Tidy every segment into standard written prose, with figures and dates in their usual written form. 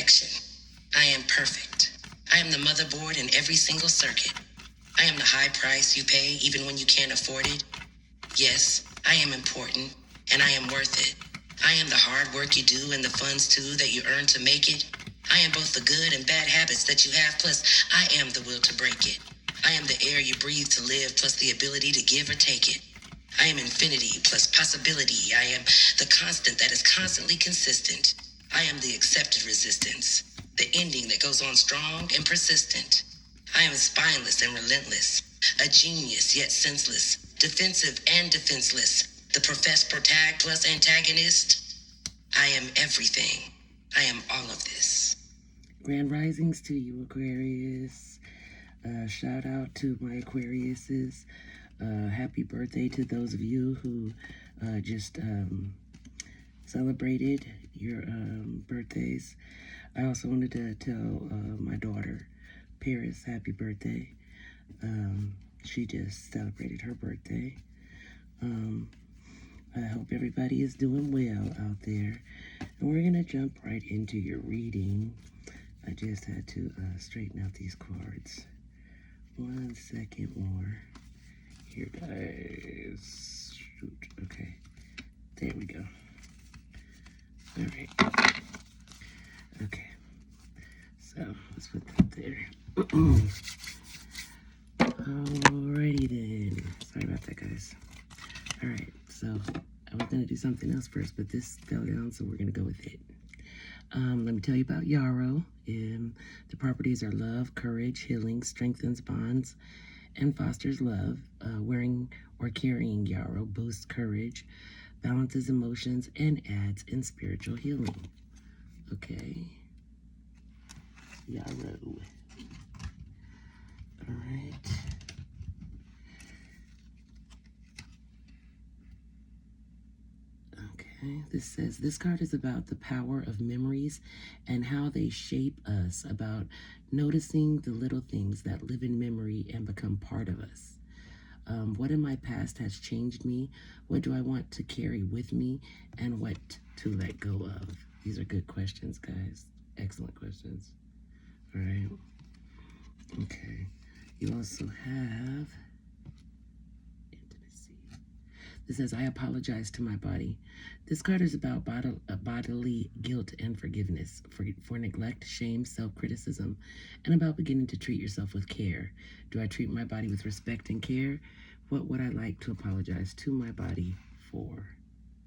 perfection. I am perfect. I am the motherboard in every single circuit. I am the high price you pay even when you can't afford it. Yes, I am important, and I am worth it. I am the hard work you do and the funds too that you earn to make it. I am both the good and bad habits that you have, plus I am the will to break it. I am the air you breathe to live, plus the ability to give or take it. I am infinity plus possibility. I am the constant that is constantly consistent. I am the accepted resistance, the ending that goes on strong and persistent. I am spineless and relentless, a genius yet senseless, defensive and defenseless, the professed protag plus antagonist. I am everything. I am all of this. Grand risings to you, Aquarius. Shout out to my Aquariuses. Happy birthday to those of you who just celebrated your birthdays. I also wanted to tell my daughter, Paris, happy birthday. She just celebrated her birthday. I hope everybody is doing well out there. And we're going to jump right into your reading. I just had to straighten out these cards. 1 second more. Here, guys. Shoot. Okay. There we go. All right. Okay. So, let's put that there. Alrighty then. Sorry about that, guys. All right. So, I was going to do something else first, but this fell down, so we're going to go with it. Let me tell you about yarrow. The properties are love, courage, healing, strengthens bonds, and fosters love. Wearing or carrying yarrow boosts courage, balances emotions, and adds in spiritual healing. Okay. Yarrow. All right. Okay, this says, this card is about the power of memories and how they shape us, about noticing the little things that live in memory and become part of us. What in my past has changed me? What do I want to carry with me? And what to let go of? These are good questions, guys. Excellent questions. All right. Okay. You also have intimacy. This says, I apologize to my body. This card is about bodily guilt and forgiveness for neglect, shame, self-criticism, and about beginning to treat yourself with care. Do I treat my body with respect and care? What would I like to apologize to my body for?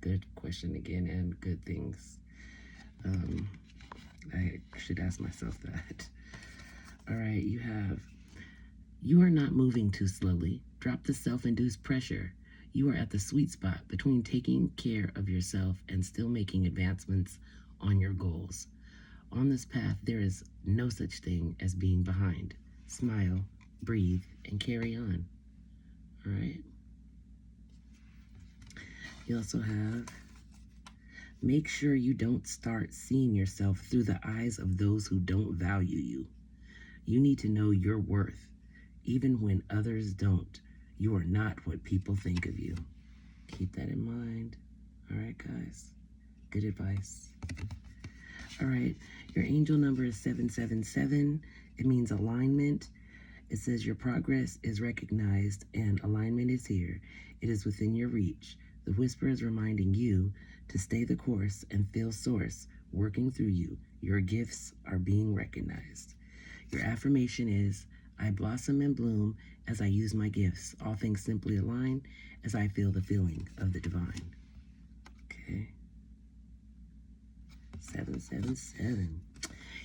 Good question again, and good things. I should ask myself that. All right, you are not moving too slowly. Drop the self-induced pressure. You are at the sweet spot between taking care of yourself and still making advancements on your goals. On this path, there is no such thing as being behind. Smile, breathe, and carry on. All right. You also have, make sure you don't start seeing yourself through the eyes of those who don't value you. You need to know your worth. Even when others don't, you are not what people think of you. Keep that in mind. All right, guys. Good advice. All right. Your angel number is 777. It means alignment. It says your progress is recognized and alignment is here. It is within your reach. The whisper is reminding you to stay the course and feel source working through you. Your gifts are being recognized. Your affirmation is, I blossom and bloom as I use my gifts. All things simply align as I feel the feeling of the divine. Okay. 777.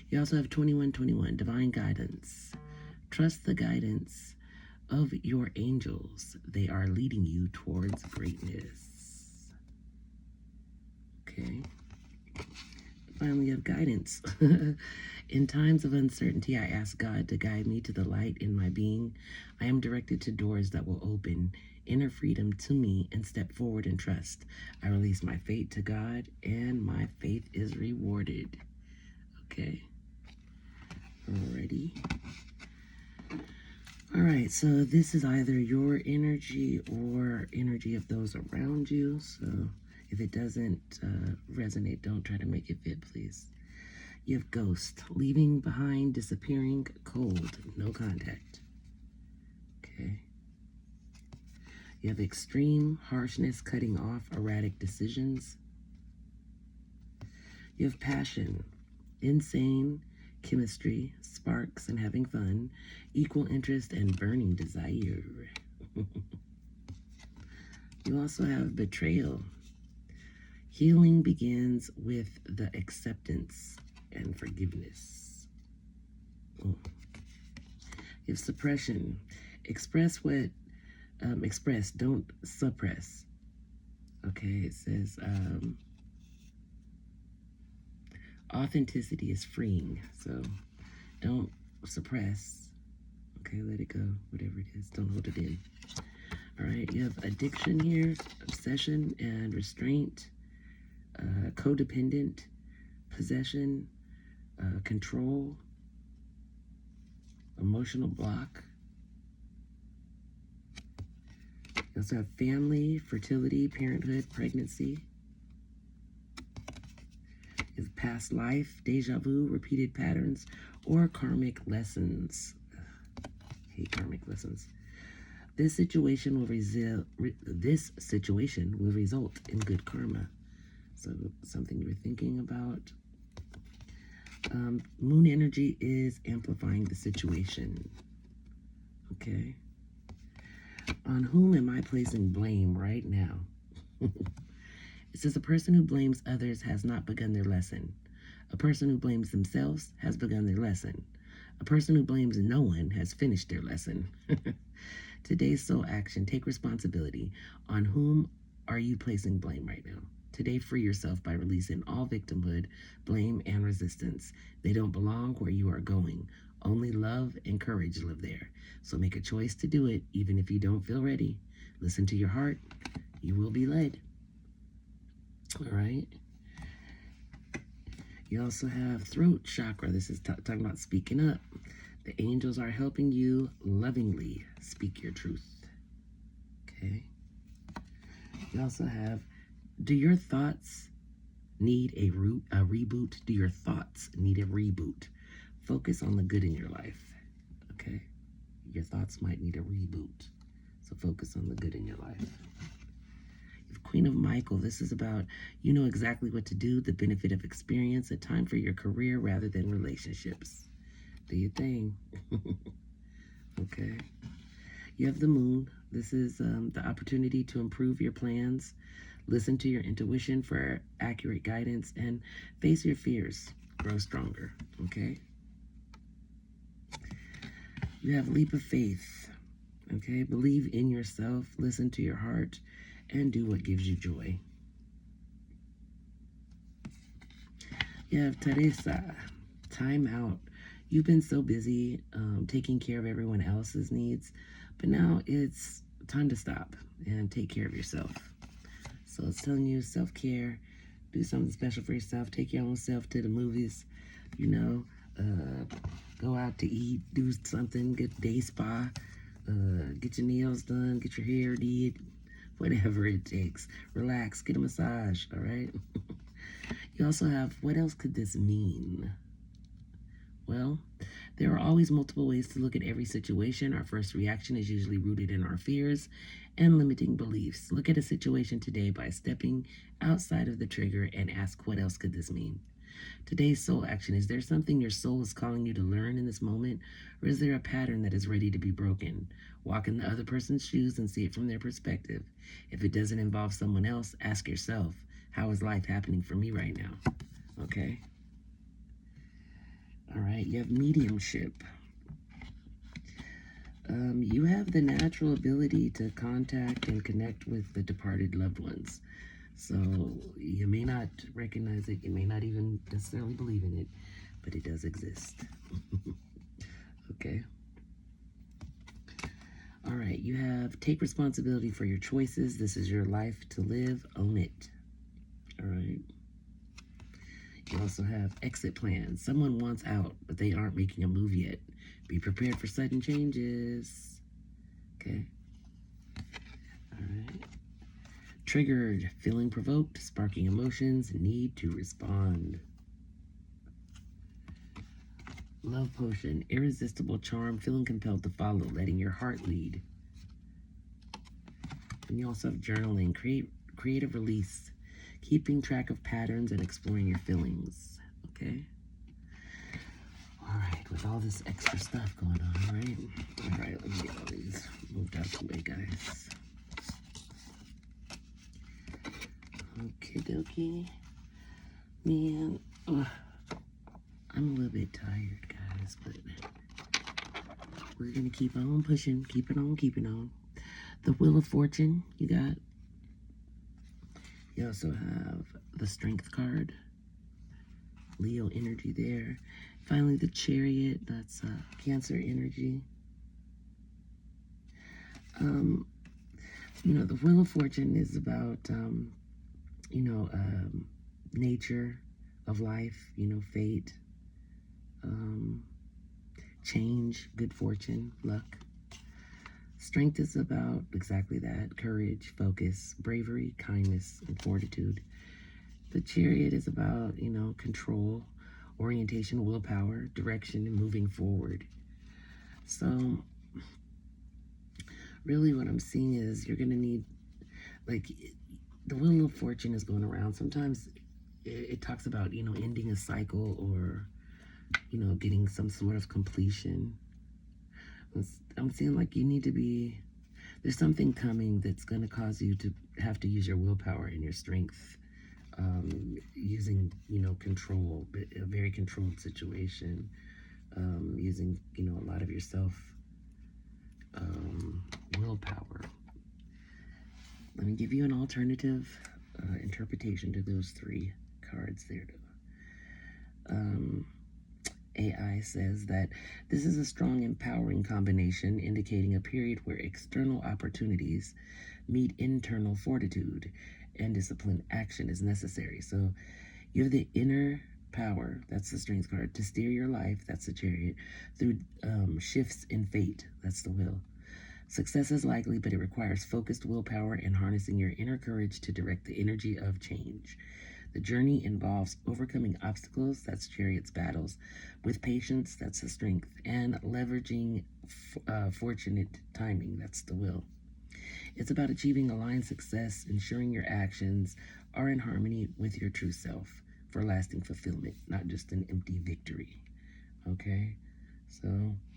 You also have 2121, divine guidance. Trust the guidance of your angels. They are leading you towards greatness. Okay. Finally, you have guidance. In times of uncertainty, I ask God to guide me to the light in my being. I am directed to doors that will open inner freedom to me and step forward in trust. I release my fate to God, and my faith is rewarded. Okay. Alrighty. All right, so this is either your energy or energy of those around you. So if it doesn't resonate, don't try to make it fit, please. You have ghost, leaving behind, disappearing, cold, no contact. Okay. You have extreme, harshness, cutting off, erratic decisions. You have passion, insane, chemistry, sparks and having fun, equal interest and burning desire. You also have betrayal. Healing begins with the acceptance and forgiveness. You have suppression. Express what, express, don't suppress. Okay, it says authenticity is freeing, so don't suppress. Okay, let it go, whatever it is, don't hold it in. All right, you have addiction here, obsession and restraint, codependent, possession, control, emotional block. You also have family, fertility, parenthood, pregnancy. You have past life, deja vu, repeated patterns, or karmic lessons. Ugh, I hate karmic lessons. This situation will result in good karma. So something you're thinking about. Moon energy is amplifying the situation. Okay. On whom am I placing blame right now? It says a person who blames others has not begun their lesson. A person who blames themselves has begun their lesson. A person who blames no one has finished their lesson. Today's soul action, take responsibility. On whom are you placing blame right now? Today, free yourself by releasing all victimhood, blame, and resistance. They don't belong where you are going. Only love and courage live there. So make a choice to do it, even if you don't feel ready. Listen to your heart. You will be led. All right. You also have throat chakra. This is talking about speaking up. The angels are helping you lovingly speak your truth. Okay. You also have, do your thoughts need a reboot? Do your thoughts need a reboot? Focus on the good in your life. Okay. Your thoughts might need a reboot. So focus on the good in your life. Queen of Michael, this is about, you know exactly what to do, the benefit of experience, a time for your career rather than relationships. Do your thing. Okay. You have the moon. This is the opportunity to improve your plans, listen to your intuition for accurate guidance, and face your fears. Grow stronger. Okay. You have leap of faith. Okay. Believe in yourself, listen to your heart, and do what gives you joy. You have Teresa, time out. You've been so busy taking care of everyone else's needs, but now it's time to stop and take care of yourself. So it's telling you self-care, do something special for yourself, take your own self to the movies, you know, go out to eat, do something, get day spa, get your nails done, get your hair did, whatever it takes. Relax, get a massage, all right? You also have, what else could this mean? Well, there are always multiple ways to look at every situation. Our first reaction is usually rooted in our fears and limiting beliefs. Look at a situation today by stepping outside of the trigger and ask, what else could this mean? Today's soul action, is there something your soul is calling you to learn in this moment? Or is there a pattern that is ready to be broken? Walk in the other person's shoes and see it from their perspective. If it doesn't involve someone else, ask yourself, how is life happening for me right now? Okay. All right, you have mediumship. You have the natural ability to contact and connect with the departed loved ones. So you may not recognize it, you may not even necessarily believe in it, but it does exist. Okay. All right, you have take responsibility for your choices. This is your life to live. Own it. All right. You also have exit plans. Someone wants out, but they aren't making a move yet. Be prepared for sudden changes. Okay. All right. Triggered, feeling provoked, sparking emotions, need to respond. Love potion, irresistible charm, feeling compelled to follow, letting your heart lead. And you also have journaling, creative release, keeping track of patterns and exploring your feelings. Okay? All right, with all this extra stuff going on, right? All right, let me get all these moved out the way, guys. Okay, dokie. Man, I'm a little bit tired, guys, but we're gonna keep on pushing, keeping on. The Wheel of Fortune, you got. You also have the Strength card, Leo energy there. Finally, the Chariot, that's Cancer energy. You know, the Wheel of Fortune is about, nature of life, fate, change, good fortune, luck. Strength is about exactly that: courage, focus, bravery, kindness, and fortitude. The Chariot is about, control, orientation, willpower, direction, and moving forward. So, really, what I'm seeing is you're going to need, like, the Wheel of Fortune is going around. Sometimes it talks about, ending a cycle or, getting some sort of completion. I'm seeing like you need to be, there's something coming that's going to cause you to have to use your willpower and your strength, using, control, a very controlled situation, using, a lot of yourself, willpower. Let me give you an alternative interpretation to those three cards there. AI says that this is a strong, empowering combination indicating a period where external opportunities meet internal fortitude and disciplined action is necessary. So you have the inner power, that's the Strength card, to steer your life, that's the Chariot, through shifts in fate, that's the Will. Success is likely, but it requires focused willpower and harnessing your inner courage to direct the energy of change. The journey involves overcoming obstacles, that's Chariot's battles, with patience, that's the Strength, and leveraging fortunate timing, that's the Will. It's about achieving aligned success, ensuring your actions are in harmony with your true self for lasting fulfillment, not just an empty victory. Okay? So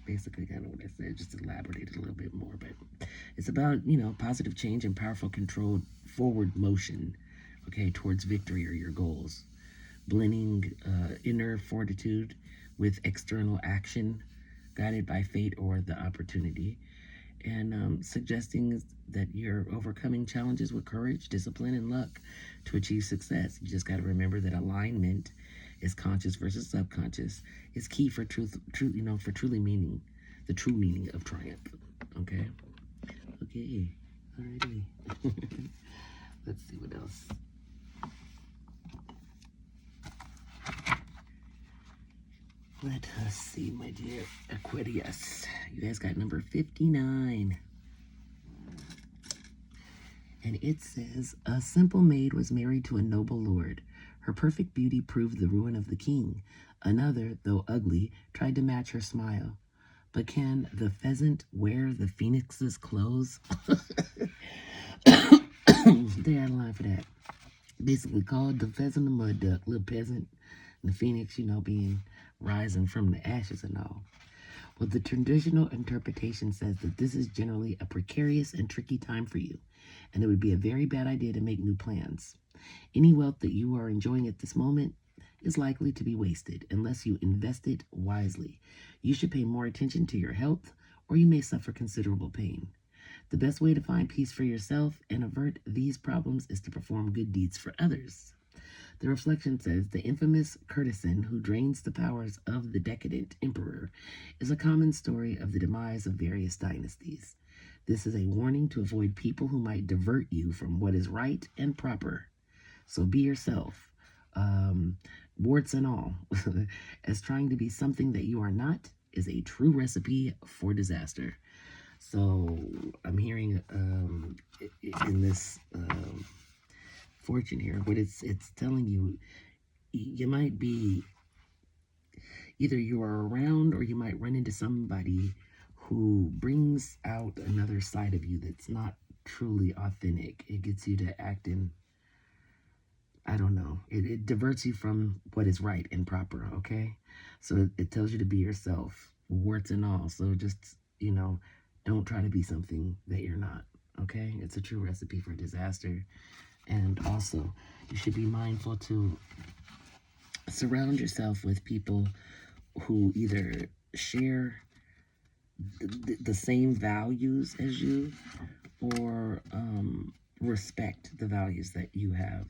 basically kind of what I said, just elaborated a little bit more, but it's about, positive change and powerful controlled forward motion, okay, towards victory or your goals. Blending inner fortitude with external action guided by fate or the opportunity. And suggesting that you're overcoming challenges with courage, discipline, and luck to achieve success. You just got to remember that alignment is conscious versus subconscious is key for for truly meaning, the true meaning of triumph. Okay? Okay. Alrighty. Let's see what else. Let us see, my dear Aquarius. You guys got number 59. And it says, a simple maid was married to a noble lord. Her perfect beauty proved the ruin of the king. Another, though ugly, tried to match her smile. But can the pheasant wear the phoenix's clothes? They had a line for that. Basically called the pheasant the mud duck, little peasant, and the phoenix, being rising from the ashes and all. Well, the traditional interpretation says that this is generally a precarious and tricky time for you, and it would be a very bad idea to make new plans. Any wealth that you are enjoying at this moment is likely to be wasted unless you invest it wisely. You should pay more attention to your health, or you may suffer considerable pain. The best way to find peace for yourself and avert these problems is to perform good deeds for others. The reflection says the infamous courtesan who drains the powers of the decadent emperor is a common story of the demise of various dynasties. This is a warning to avoid people who might divert you from what is right and proper. So be yourself, warts and all, as trying to be something that you are not is a true recipe for disaster. So I'm hearing in this fortune here, but it's telling you you might be either you are around or you might run into somebody who brings out another side of you that's not truly authentic. It gets you to act in, I don't know, it diverts you from what is right and proper, okay? So it tells you to be yourself, warts and all. So just, don't try to be something that you're not, okay? It's a true recipe for disaster. And also, you should be mindful to surround yourself with people who either share the same values as you or respect the values that you have.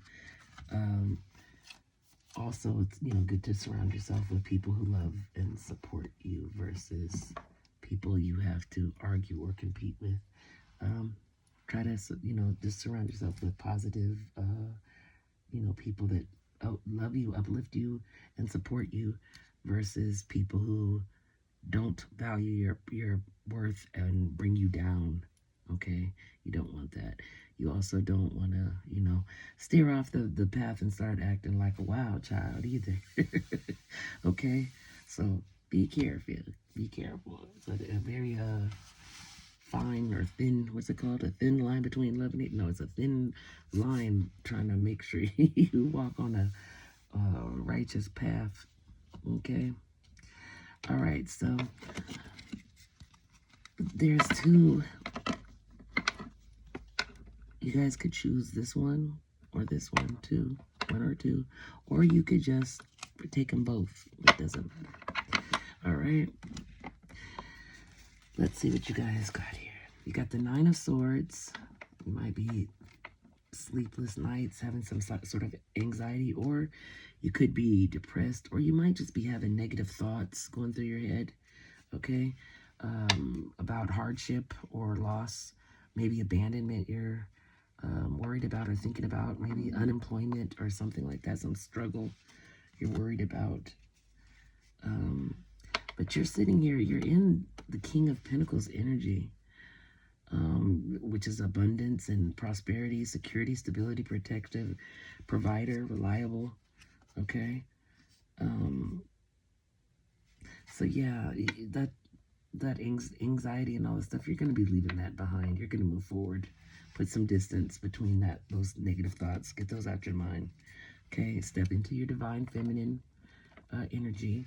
Also, it's good to surround yourself with people who love and support you versus people you have to argue or compete with. Try to just surround yourself with positive people that love you, uplift you, and support you versus people who don't value your worth and bring you down. Okay, you don't want that. You also don't want to steer off the path and start acting like a wild child either. Okay, so be careful. Be careful. It's a very fine or thin, what's it called, a thin line between love and hate. No, it's a thin line trying to make sure you walk on a righteous path. Okay, all right, so there's two. You guys could choose this one or this one too, one or two, or you could just take them both. It doesn't matter. All right, let's see what you guys got here. You got the Nine of Swords. You might be sleepless nights, having some sort of anxiety, or you could be depressed, or you might just be having negative thoughts going through your head, okay, about hardship or loss, maybe abandonment you're worried about or thinking about, maybe unemployment or something like that, some struggle you're worried about. But you're sitting here, you're in the King of Pentacles energy, which is abundance and prosperity, security, stability, protective, provider, reliable, okay? So yeah, that anxiety and all this stuff, you're going to be leaving that behind. You're going to move forward. Put some distance between those negative thoughts. Get those out your mind. Okay, step into your divine feminine energy.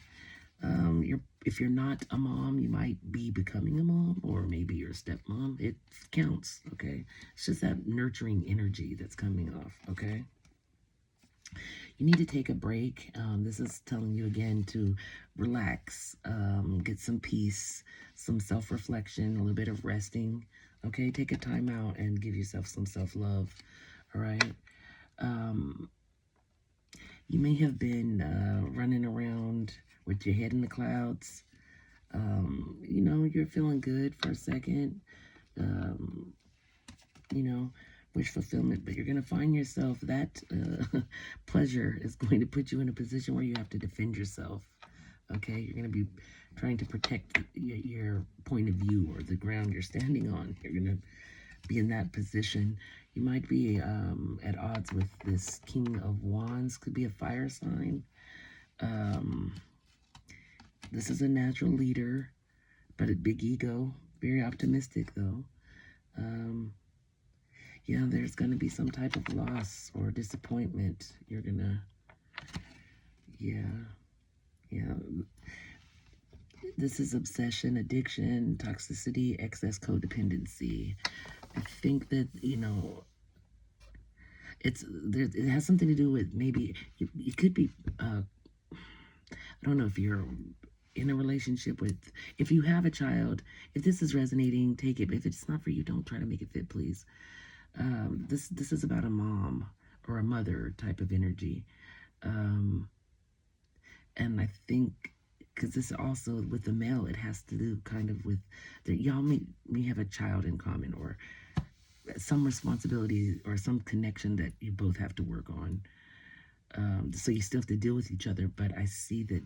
If you're not a mom, you might be becoming a mom, or maybe you're a stepmom. It counts, okay? It's just that nurturing energy that's coming off, okay? You need to take a break. This is telling you again to relax, get some peace, some self-reflection, a little bit of resting, okay? Take a time out and give yourself some self-love, all right? You may have been running around with your head in the clouds. You're feeling good for a second, wish fulfillment, but you're going to find yourself that pleasure is going to put you in a position where you have to defend yourself. Okay, you're going to be trying to protect your point of view or the ground you're standing on. You're going to be in that position. You might be at odds with this King of Wands, could be a fire sign. This is a natural leader, but a big ego, very optimistic though. Yeah, there's going to be some type of loss or disappointment. You're going to, yeah. This is obsession, addiction, toxicity, excess codependency. I think that, it has something to do with maybe, it could be, I don't know if you're in a relationship with, if you have a child, if this is resonating, take it. If it's not for you, don't try to make it fit, please. This is about a mom or a mother type of energy. And I think, because this also, with the male, it has to do kind of with, y'all may have a child in common or some responsibility or some connection that you both have to work on. So you still have to deal with each other, but I see that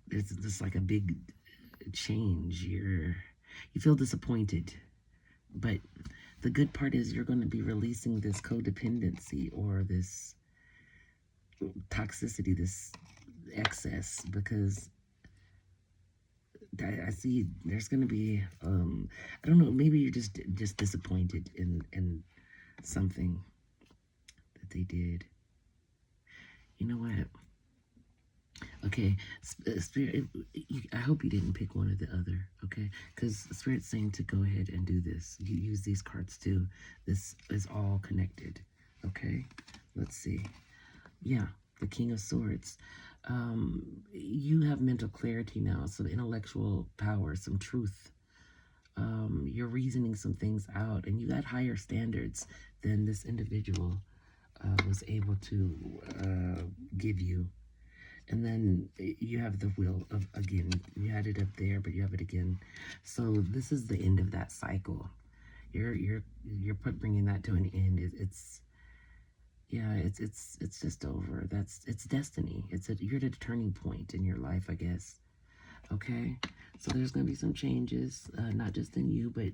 there's just like a big change. You feel disappointed, but the good part is you're going to be releasing this codependency or this toxicity, this excess, because I see there's going to be, I don't know, maybe you're just disappointed in something that they did. You know what? Okay, Spirit, I hope you didn't pick one or the other, okay? Because Spirit's saying to go ahead and do this. You use these cards too. This is all connected, okay? Let's see. Yeah, the King of Swords. You have mental clarity now, some intellectual power, some truth. You're reasoning some things out, and you got higher standards than this individual was able to give you. And then you have the wheel of, again, you had it up there, but you have it again. So this is the end of that cycle. You're bringing that to an end. It's just over. It's destiny. You're at a turning point in your life, I guess. Okay, so there's gonna be some changes, not just in you, but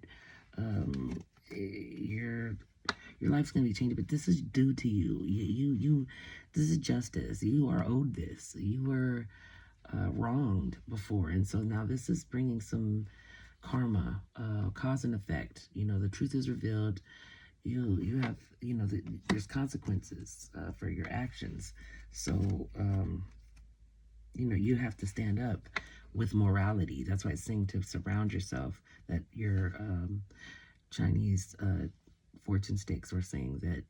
your life's gonna be changing. But this is due to you. This is justice. You are owed this. You were wronged before, and so now this is bringing some karma, cause and effect. You know, the truth is revealed. You have, you know, there's consequences for your actions. So you know, you have to stand up with morality. That's why it's saying to surround yourself. That your Chinese fortune sticks were saying that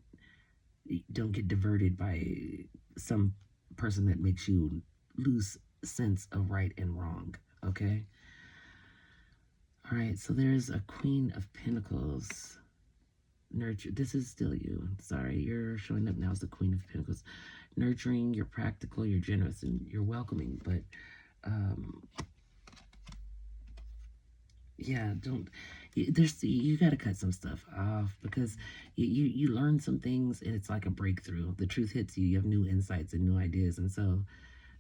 don't get diverted by some person that makes you lose sense of right and wrong. Okay. All right. So there's a Queen of Pentacles. Nurture. This is still you. Sorry, you're showing up now as the Queen of Pentacles. Nurturing. You're practical. You're generous, and you're welcoming. But yeah, don't. You got to cut some stuff off because you learn some things and it's like a breakthrough. The truth hits you. You have new insights and new ideas, and so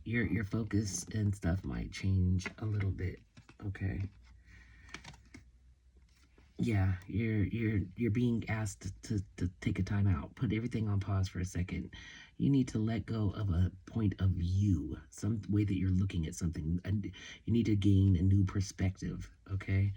your focus and stuff might change a little bit. Okay. Yeah, you're being asked to take a time out. Put everything on pause for a second. You need to let go of a point of view, some way that you're looking at something, and you need to gain a new perspective. Okay.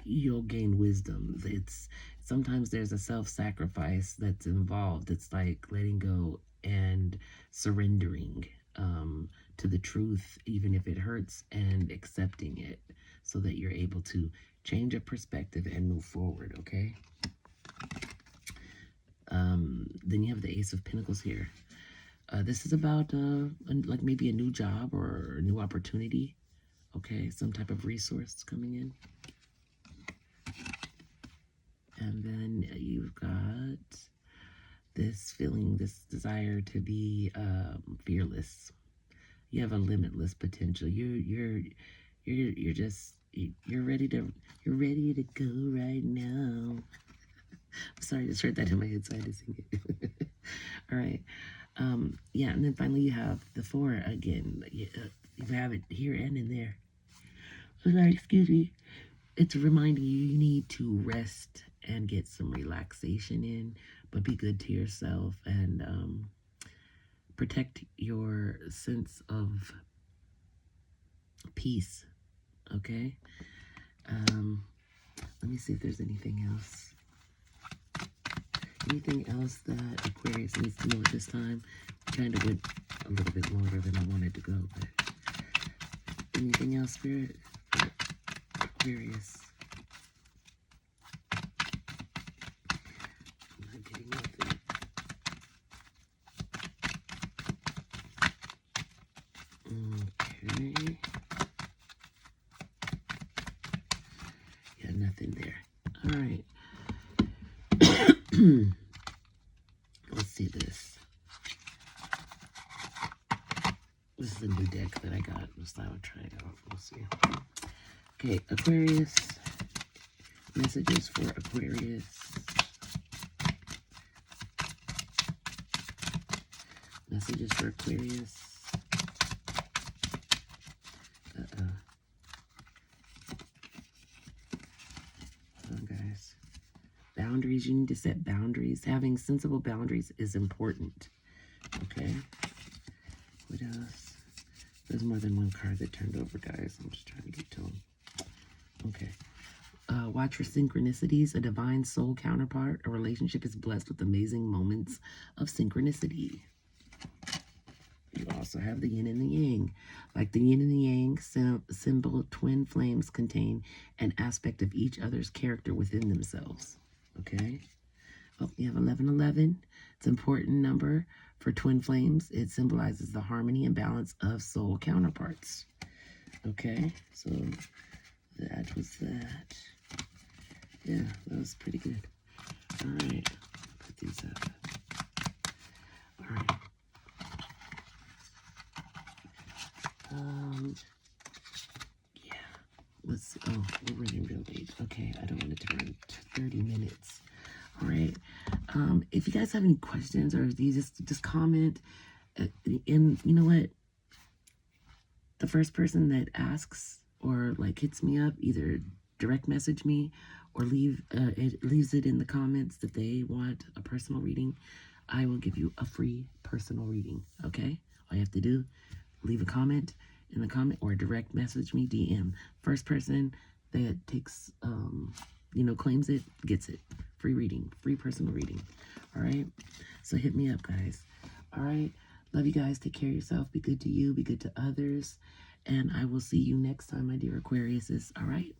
You'll gain wisdom. It's sometimes there's a self-sacrifice that's involved. It's like letting go and surrendering to the truth, even if it hurts, and accepting it so that you're able to change your perspective and move forward. Okay. Then you have the Ace of Pentacles here. This is about like maybe a new job or a new opportunity. Okay, some type of resource coming in. And then you've got this feeling, this desire to be fearless. You have a limitless potential. You're ready to go right now. I'm sorry, I just heard that in my head, so I had to sing it. All right. Yeah, and then finally you have the 4 again. You have it here and in there. Sorry, excuse me. It's reminding you need to rest and get some relaxation in, but be good to yourself and protect your sense of peace. Okay. Let me see if there's anything else. Anything else that Aquarius needs to know at this time? Kind of went a little bit longer than I wanted to go, but anything else, Spirit? Aquarius. I'm not getting nothing. Okay. Yeah, nothing there. All right. Let's see this. This is a new deck that I got. I'll try it out. We'll see. Okay, Aquarius. Messages for Aquarius. Messages for Aquarius. Hold on, guys. Boundaries. You need to set boundaries. Having sensible boundaries is important. Okay. What else? There's more than one card that turned over, guys. I'm just trying to get to them. Okay. Watch for synchronicities. A divine soul counterpart. A relationship is blessed with amazing moments of synchronicity. You also have the yin and the yang. Like the yin and the yang symbol, twin flames contain an aspect of each other's character within themselves. Okay? Oh, you have 1111. It's an important number for twin flames. It symbolizes the harmony and balance of soul counterparts. Okay? So that was that. Yeah, that was pretty good. All right. Put these up. All right. Yeah. Let's see. Oh, we're running real late. Okay, I don't want it to run 30 minutes. All right. If you guys have any questions or you just comment, and you know what? The first person that asks or like hits me up, either direct message me or leaves it in the comments that they want a personal reading, I will give you a free personal reading. Okay? All you have to do, leave a comment in the comment or direct message me, DM. First person that takes, claims it, gets it. Free reading, free personal reading. All right? So hit me up, guys. All right? Love you guys. Take care of yourself. Be good to you. Be good to others. And I will see you next time, my dear Aquariuses. All right?